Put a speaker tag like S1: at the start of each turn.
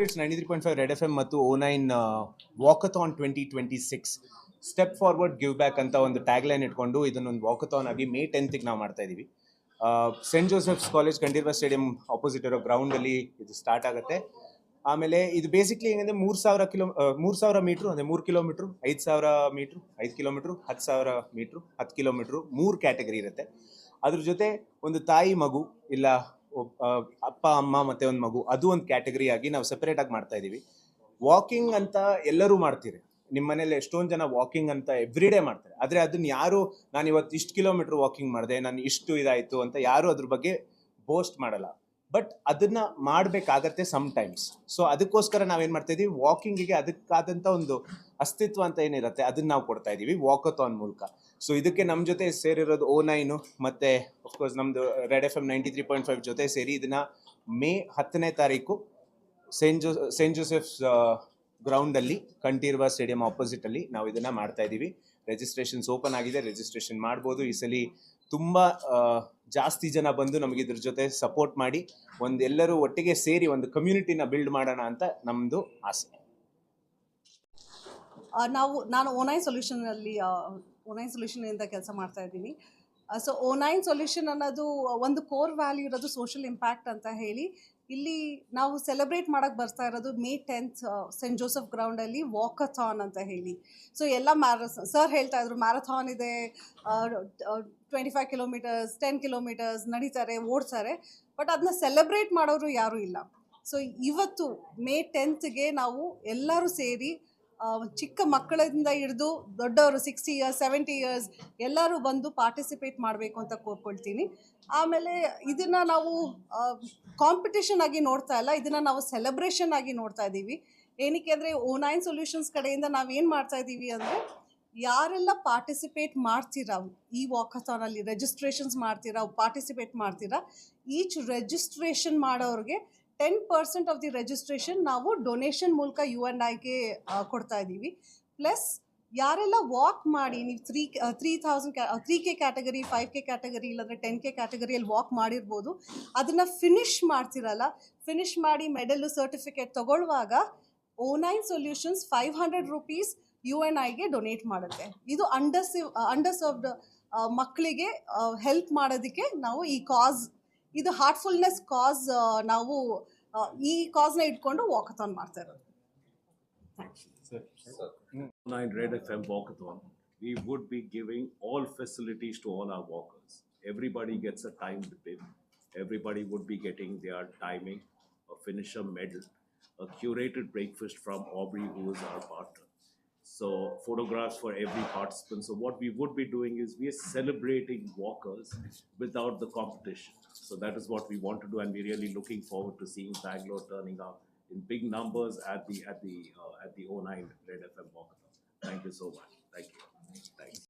S1: it's 93.5 Red FM ಮತ್ತು O9 walkathon 2026 step forward give back ಅಂತ ಒಂದು ಟ್ಯಾಗ್ ಲೈನ್ ಇಟ್ಕೊಂಡು ಇದನ್ನೊಂದು ವಾಕಥಾನ್ ಆಗಿ May 10th ನಾವು ಮಾಡ್ತಾ ಇದ್ದೀವಿ. Saint Joseph's College Kanteerava Stadium opposite ಇರೋ ಗ್ರೌಂಡಲ್ಲಿ ಇದು ಸ್ಟಾರ್ಟ್ ಆಗುತ್ತೆ. ಆಮೇಲೆ ಇದು ಬೇಸಿಕ್ಲಿ ಹೆಂಗಂದ್ರೆ 3,000 ಮೀಟ್ರು ಅಂದರೆ 3 kilometre, 5,000 metre, 5 kilometre, 10,000 metre, 10 kilometre, 3 category ಇರುತ್ತೆ. ಅದ್ರ ಜೊತೆ ಒಂದು ತಾಯಿ ಮಗು ಇಲ್ಲ ಅಪ್ಪ ಅಮ್ಮ ಮತ್ತೆ ಒಂದು ಮಗು, ಅದು ಒಂದು ಕ್ಯಾಟಗರಿ ಆಗಿ ನಾವು ಸೆಪರೇಟ್ ಆಗಿ ಮಾಡ್ತಾ ಇದೀವಿ. ವಾಕಿಂಗ್ ಅಂತ ಎಲ್ಲರೂ ಮಾಡ್ತೀರಿ, ನಿಮ್ಮ ಮನೇಲಿ ಎಷ್ಟೊಂದು ಜನ ವಾಕಿಂಗ್ ಅಂತ ಎವ್ರಿ ಡೇ ಮಾಡ್ತಾರೆ. ಆದರೆ ಅದನ್ನ ಯಾರು ನಾನು ಇವತ್ತು ಇಷ್ಟು ಕಿಲೋಮೀಟರ್ ವಾಕಿಂಗ್ ಮಾಡಿದೆ, ನಾನು ಇಷ್ಟು ಇದಾಯಿತು ಅಂತ ಯಾರು ಅದ್ರ ಬಗ್ಗೆ ಬೋಸ್ಟ್ ಮಾಡಲ್ಲ. ಬಟ್ ಅದನ್ನ ಮಾಡಬೇಕಾಗತ್ತೆ ಸಮ್ ಟೈಮ್ಸ್. ಸೊ ಅದಕ್ಕೋಸ್ಕರ ನಾವೇನು ಮಾಡ್ತಾ ಇದೀವಿ, ವಾಕಿಂಗಿಗೆ ಅದಕ್ಕಾದಂಥ ಒಂದು ಅಸ್ತಿತ್ವ ಅಂತ ಏನಿರುತ್ತೆ ಅದನ್ನ ನಾವು ಕೊಡ್ತಾ ಇದ್ದೀವಿ ವಾಕಥಾನ್ ಮೂಲಕ. ಸೊ ಇದಕ್ಕೆ ನಮ್ಮ ಜೊತೆ ಸೇರಿರೋದು O9 ಮತ್ತು ಅಫ್ಕೋರ್ಸ್ ನಮ್ಮದು ರೆಡ್ FM 93.5 ಜೊತೆ ಸೇರಿ ಇದನ್ನ May 10ನೇ ತಾರೀಕು ಸೆಂಟ್ ಜೋಸೆಫ್ಸ್ ಗ್ರೌಂಡಲ್ಲಿ ಕಂಠೀರವ ಸ್ಟೇಡಿಯಂ ಆಪೋಸಿಟಲ್ಲಿ ನಾವು ಇದನ್ನು ಮಾಡ್ತಾ ಇದ್ದೀವಿ. ರಿಜಿಸ್ಟ್ರೇಷನ್ಸ್ ಓಪನ್ ಆಗಿದೆ, ರಿಜಿಸ್ಟ್ರೇಷನ್ ಮಾಡ್ಬೋದು. ಈ ಸಲ ತುಂಬ ಜಾಸ್ತಿ ಜನ ಬಂದು ನಮಗೆ ಇದ್ರ ಜೊತೆ ಸಪೋರ್ಟ್ ಮಾಡಿ ಎಲ್ಲರೂ ಒಟ್ಟಿಗೆ ಸೇರಿ ಒಂದು ಕಮ್ಯುನಿಟಿನ ಬಿಲ್ಡ್ ಮಾಡೋಣ ಅಂತ ನಮ್ಮದು ಆಸೆ.
S2: ನಾನು O9 ಸೊಲ್ಯೂಷನ್ ಇಂದ ಕೆಲಸ ಮಾಡ್ತಾ ಇದ್ದೀನಿ. ಸೊ O9 ಸೊಲ್ಯೂಷನ್ ಅನ್ನೋದು ಒಂದು ಕೋರ್ ವ್ಯಾಲ್ಯೂ ಇರೋದು ಸೋಷಿಯಲ್ ಇಂಪ್ಯಾಕ್ಟ್ ಅಂತ ಹೇಳಿ ಇಲ್ಲಿ ನಾವು ಸೆಲೆಬ್ರೇಟ್ ಮಾಡೋಕ್ಕೆ ಬರ್ತಾ ಇರೋದು May 10th ಸೆಂಟ್ ಜೋಸೆಫ್ ಗ್ರೌಂಡಲ್ಲಿ ವಾಕಥಾನ್ ಅಂತ ಹೇಳಿ. ಸೊ ಎಲ್ಲ ಸರ್ ಹೇಳ್ತಾ ಇದ್ರು ಮ್ಯಾರಥಾನ್ ಇದೆ, 25 ಕಿಲೋಮೀಟರ್ಸ್, 10 ಕಿಲೋಮೀಟರ್ಸ್ ನಡೀತಾರೆ, ಓಡ್ತಾರೆ, ಬಟ್ ಅದನ್ನ ಸೆಲೆಬ್ರೇಟ್ ಮಾಡೋರು ಯಾರೂ ಇಲ್ಲ. ಸೊ ಇವತ್ತು May 10th ನಾವು ಎಲ್ಲರೂ ಸೇರಿ ಚಿಕ್ಕ ಮಕ್ಕಳಿಂದ ಹಿಡಿದು ದೊಡ್ಡವರು 60 years 70 years ಎಲ್ಲರೂ ಬಂದು ಪಾರ್ಟಿಸಿಪೇಟ್ ಮಾಡಬೇಕು ಅಂತ ಕೋರ್ಕೊಳ್ತೀನಿ. ಆಮೇಲೆ ಇದನ್ನು ನಾವು ಕಾಂಪಿಟೇಷನ್ ಆಗಿ ನೋಡ್ತಾ ಇಲ್ಲ, ಇದನ್ನು ನಾವು ಸೆಲೆಬ್ರೇಷನ್ ಆಗಿ ನೋಡ್ತಾ ಇದ್ದೀವಿ. ಏನಕ್ಕೆ ಅಂದರೆ O9 ಸೊಲ್ಯೂಷನ್ಸ್ ಕಡೆಯಿಂದ ನಾವೇನು ಮಾಡ್ತಾ ಇದ್ದೀವಿ ಅಂದರೆ, ಯಾರೆಲ್ಲ ಪಾರ್ಟಿಸಿಪೇಟ್ ಮಾಡ್ತೀರಾ ಈ ವಾಕಥಾನಲ್ಲಿ, ರಿಜಿಸ್ಟ್ರೇಷನ್ಸ್ ಮಾಡ್ತೀರಾ, ಪಾರ್ಟಿಸಿಪೇಟ್ ಮಾಡ್ತೀರಾ, ಈಚ್ ರಿಜಿಸ್ಟ್ರೇಷನ್ ಮಾಡೋರಿಗೆ 10% ಆಫ್ ದಿ ರಿಜಿಸ್ಟ್ರೇಷನ್ ನಾವು ಡೊನೇಷನ್ ಮೂಲಕ U&Iಗೆ ಕೊಡ್ತಾ ಇದ್ದೀವಿ. ಪ್ಲಸ್ ಯಾರೆಲ್ಲ ವಾಕ್ ಮಾಡಿ ನೀವು 3K ಕ್ಯಾಟಗರಿ, 5K ಕ್ಯಾಟಗರಿ ಇಲ್ಲಾಂದರೆ 10K ಕ್ಯಾಟಗರಿಯಲ್ಲಿ ವಾಕ್ ಮಾಡಿರ್ಬೋದು, ಅದನ್ನು ಫಿನಿಷ್ ಮಾಡ್ತಿರಲ್ಲ, ಫಿನಿಷ್ ಮಾಡಿ ಮೆಡಲು ಸರ್ಟಿಫಿಕೇಟ್ ತೊಗೊಳ್ಳುವಾಗ O9 ಸೊಲ್ಯೂಷನ್ಸ್ 500 ರೂಪೀಸ್ U&Iಗೆ ಡೊನೇಟ್ ಮಾಡುತ್ತೆ. ಇದು ಅಂಡರ್ ಸರ್ವ್ಡ್ ಮಕ್ಕಳಿಗೆ ಹೆಲ್ಪ್ ಮಾಡೋದಕ್ಕೆ ನಾವು ಈ ಕಾಸ್, ಇದು ಹಾರ್ಟ್ಫುಲ್ನೆಸ್ ಕಾಸ್, ನಾವು ಈ ಕಾಸ್ನ ಇಟ್ಕೊಂಡು ವಾಕಥಾನ್ ಮಾಡ್ತಾ ಇರೋದು.
S3: O9 Red FM Walkathon, we would be giving all facilities to all our walkers. Everybody gets a timed bib. Everybody would be getting their timing, a finisher medal, a curated breakfast from Aubrey, who is our partner. So photographs for every participant. So what we would be doing is we are celebrating walkers without the competition. So that is what we want to do, and we're really looking forward to seeing Bangalore turning up in big numbers at the O9 Red FM Walkathon. Thank you so much. Thank you. Thanks.